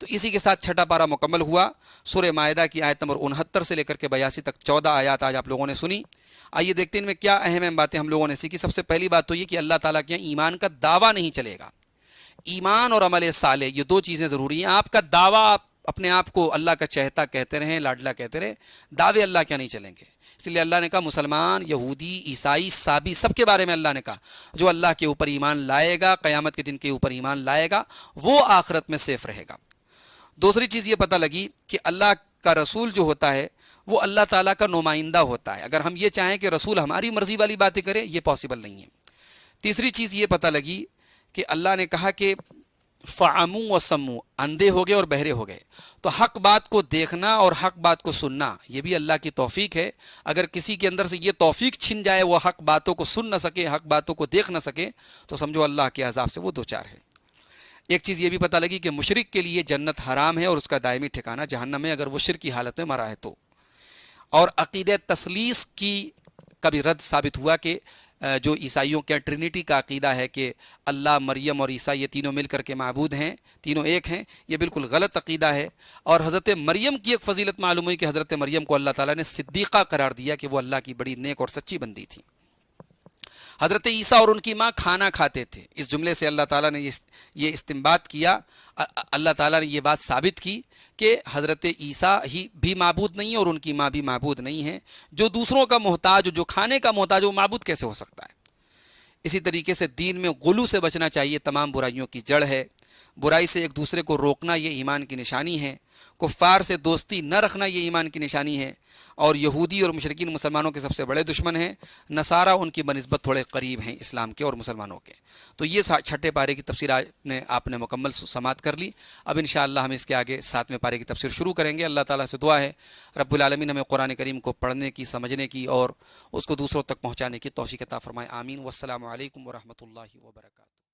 تو اسی کے ساتھ چھٹا پارہ مکمل ہوا۔ سورہ مائدہ کی آیت نمبر 69 سے لے کر کے 82 تک 14 آیات آج آپ لوگوں نے سنی۔ آئیے دیکھتے ہیں ان میں کیا اہم باتیں ہم لوگوں نے سیکھی۔ سب سے پہلی بات تو یہ کہ اللہ تعالیٰ کے یہاں ایمان کا دعویٰ نہیں چلے گا۔ ایمان اور عمل صالح یہ دو چیزیں ضروری ہیں۔ آپ کا دعویٰ، آپ اپنے آپ کو اللہ کا چہتا کہتے رہیں، لاڈلا کہتے رہیں، دعوے اللہ کیا نہیں چلیں گے۔ اس لیے اللہ نے کہا مسلمان، یہودی، عیسائی، سابی، سب کے بارے میں اللہ نے کہا جو اللہ کے اوپر ایمان لائے گا، قیامت کے دن کے اوپر ایمان لائے گا، وہ آخرت میں سیف رہے گا۔ دوسری چیز یہ پتہ لگی کہ اللہ کا رسول جو ہوتا ہے وہ اللہ تعالیٰ کا نمائندہ ہوتا ہے۔ اگر ہم یہ چاہیں کہ رسول ہماری مرضی والی باتیں کرے، یہ پاسبل نہیں ہے۔ تیسری چیز یہ پتہ لگی کہ اللہ نے کہا کہ فعمو و سمو، اندھے ہو گئے اور بہرے ہو گئے، تو حق بات کو دیکھنا اور حق بات کو سننا یہ بھی اللہ کی توفیق ہے۔ اگر کسی کے اندر سے یہ توفیق چھن جائے، وہ حق باتوں کو سن نہ سکے، حق باتوں کو دیکھ نہ سکے، تو سمجھو اللہ کے عذاب سے وہ دوچار ہے۔ ایک چیز یہ بھی پتہ لگی کہ مشرک کے لیے جنت حرام ہے اور اس کا دائمی ٹھکانہ جہنم ہے، اگر وہ شرک کی حالت میں مرا ہے تو۔ اور عقیدہ تثلیث کی کبھی رد ثابت ہوا کہ جو عیسائیوں کے ٹرینٹی کا عقیدہ ہے کہ اللہ، مریم اور عیسیٰ یہ تینوں مل کر کے معبود ہیں، تینوں ایک ہیں، یہ بالکل غلط عقیدہ ہے۔ اور حضرت مریم کی ایک فضیلت معلوم ہوئی کہ حضرت مریم کو اللہ تعالیٰ نے صدیقہ قرار دیا کہ وہ اللہ کی بڑی نیک اور سچی بندی تھی۔ حضرت عیسیٰ اور ان کی ماں کھانا کھاتے تھے۔ اس جملے سے اللہ تعالیٰ نے یہ استنباط کیا، اللہ تعالیٰ نے یہ بات ثابت کی کہ حضرت عیسیٰ ہی بھی معبود نہیں ہے اور ان کی ماں بھی معبود نہیں ہے۔ جو دوسروں کا محتاج، جو کھانے کا محتاج، وہ معبود کیسے ہو سکتا ہے؟ اسی طریقے سے دین میں غلو سے بچنا چاہیے، تمام برائیوں کی جڑ ہے۔ برائی سے ایک دوسرے کو روکنا یہ ایمان کی نشانی ہے۔ کفار سے دوستی نہ رکھنا یہ ایمان کی نشانی ہے۔ اور یہودی اور مشرکین مسلمانوں کے سب سے بڑے دشمن ہیں، نصارہ ان کی بنسبت تھوڑے قریب ہیں اسلام کے اور مسلمانوں کے۔ تو یہ چھٹے پارے کی تفسیر آپ نے مکمل سماعت کر لی۔ اب انشاءاللہ ہم اس کے آگے 7ویں پارے کی تفسیر شروع کریں گے۔ اللہ تعالیٰ سے دعا ہے رب العالمین ہمیں قرآن کریم کو پڑھنے کی، سمجھنے کی اور اس کو دوسروں تک پہنچانے کی توفیق عطا فرمائے۔ آمین۔ والسلام علیکم ورحمۃ اللہ وبرکاتہ۔